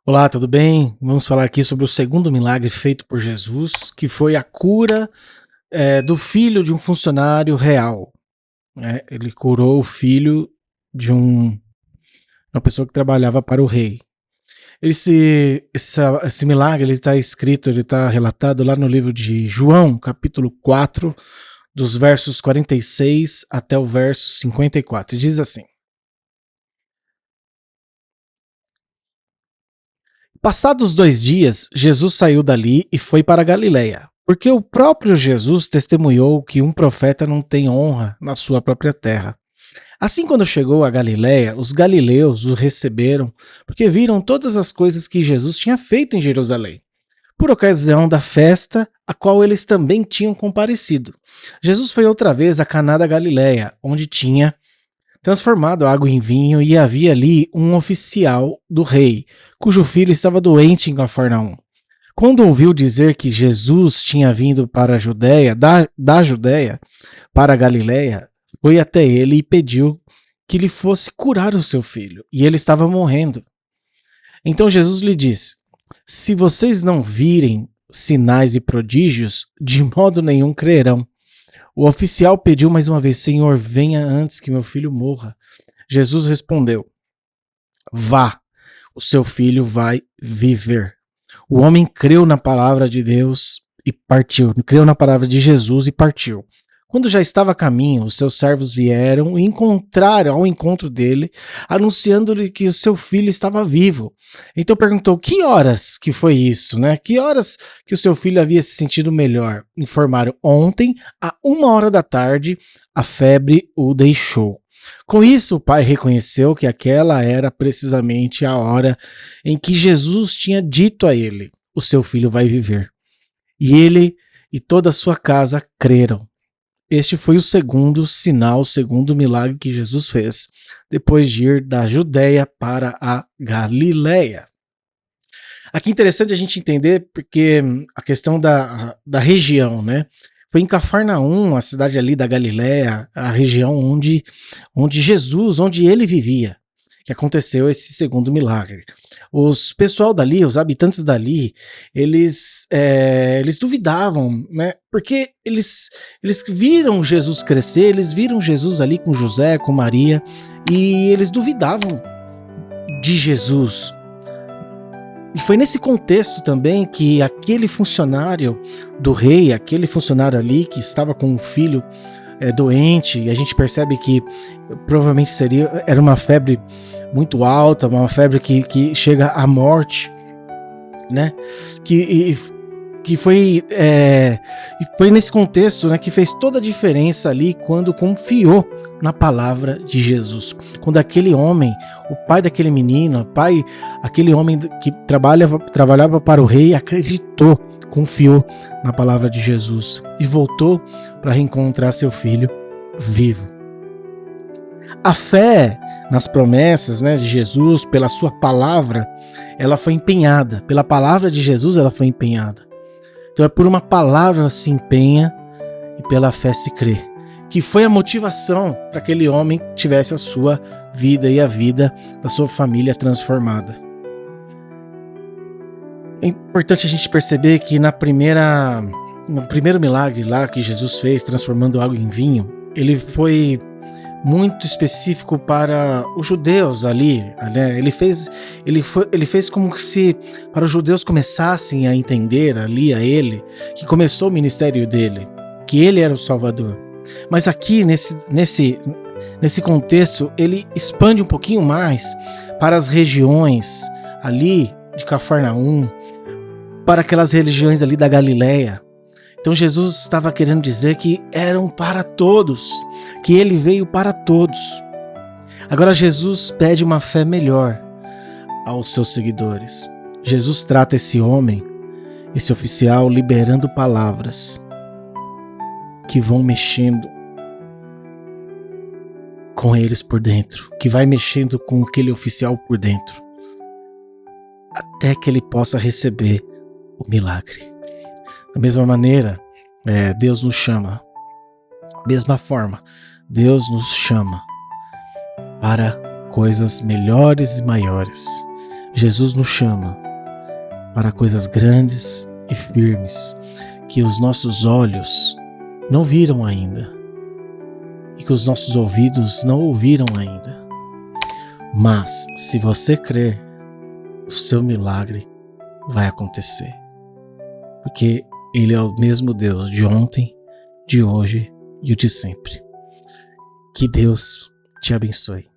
Olá, tudo bem? Vamos falar aqui sobre o segundo milagre feito por Jesus, que foi a cura do filho de um funcionário real, né? Ele curou o filho de uma pessoa que trabalhava para o rei. Esse milagre ele está escrito, ele está relatado lá no livro de João, capítulo 4, dos versos 46 até o verso 54. Diz assim: Passados 2 dias, Jesus saiu dali e foi para a Galiléia, porque o próprio Jesus testemunhou que um profeta não tem honra na sua própria terra. Assim, quando chegou a Galiléia, os galileus o receberam, porque viram todas as coisas que Jesus tinha feito em Jerusalém, por ocasião da festa a qual eles também tinham comparecido. Jesus foi outra vez a Caná da Galiléia, onde tinha transformado a água em vinho, e havia ali um oficial do rei, cujo filho estava doente em Cafarnaum. Quando ouviu dizer que Jesus tinha vindo para a Judéia, da Judéia para a Galiléia, foi até ele e pediu que lhe fosse curar o seu filho, e ele estava morrendo. Então Jesus lhe disse: Se vocês não virem sinais e prodígios, de modo nenhum crerão. O oficial pediu mais uma vez: Senhor, venha antes que meu filho morra. Jesus respondeu: Vá, o seu filho vai viver. O homem creu na palavra de Deus e partiu. Creu na palavra de Jesus e partiu. Quando já estava a caminho, os seus servos vieram e encontraram ao encontro dele, anunciando-lhe que o seu filho estava vivo. Então perguntou: que horas que foi isso, né? Que horas que o seu filho havia se sentido melhor? Informaram: ontem, à 1 hora da tarde, a febre o deixou. Com isso, o pai reconheceu que aquela era precisamente a hora em que Jesus tinha dito a ele: o seu filho vai viver. E ele e toda a sua casa creram. Este foi o segundo sinal, o segundo milagre que Jesus fez, depois de ir da Judéia para a Galiléia. Aqui é interessante a gente entender porque a questão da região, né? Foi em Cafarnaum, a cidade ali da Galiléia, a região onde ele vivia, que aconteceu esse segundo milagre. Os pessoal dali, os habitantes dali, eles duvidavam, né? Porque eles viram Jesus crescer, eles viram Jesus ali com José, com Maria, e eles duvidavam de Jesus. E foi nesse contexto também que aquele funcionário do rei, aquele funcionário ali que estava com um filho doente, e a gente percebe que provavelmente era uma febre muito alta, uma febre que chega à morte, né? Que foi nesse contexto, né, que fez toda a diferença ali quando confiou na palavra de Jesus. Quando aquele homem, o pai daquele menino, aquele homem que trabalhava para o rei, acreditou, confiou na palavra de Jesus e voltou para reencontrar seu filho vivo. A fé nas promessas, né, de Jesus, pela sua palavra, ela foi empenhada. Pela palavra de Jesus, ela foi empenhada. Então é por uma palavra se empenha e pela fé se crê. Que foi a motivação para aquele homem que tivesse a sua vida e a vida da sua família transformada. É importante a gente perceber que no primeiro milagre lá que Jesus fez, transformando água em vinho, ele foi muito específico para os judeus ali, né? Ele fez como se para os judeus começassem a entender ali a ele, que começou o ministério dele, que ele era o Salvador. Mas aqui nesse contexto ele expande um pouquinho mais para as regiões ali de Cafarnaum, para aquelas regiões ali da Galiléia. Então Jesus estava querendo dizer que eram para todos, que ele veio para todos. Agora Jesus pede uma fé melhor aos seus seguidores. Jesus trata esse homem, esse oficial, liberando palavras que vão mexendo com eles por dentro, que vai mexendo com aquele oficial por dentro, até que ele possa receber o milagre. Da mesma maneira, Deus nos chama. Da mesma forma, Deus nos chama para coisas melhores e maiores. Jesus nos chama para coisas grandes e firmes que os nossos olhos não viram ainda e que os nossos ouvidos não ouviram ainda. Mas se você crer, o seu milagre vai acontecer. Porque Ele é o mesmo Deus de ontem, de hoje e o de sempre. Que Deus te abençoe.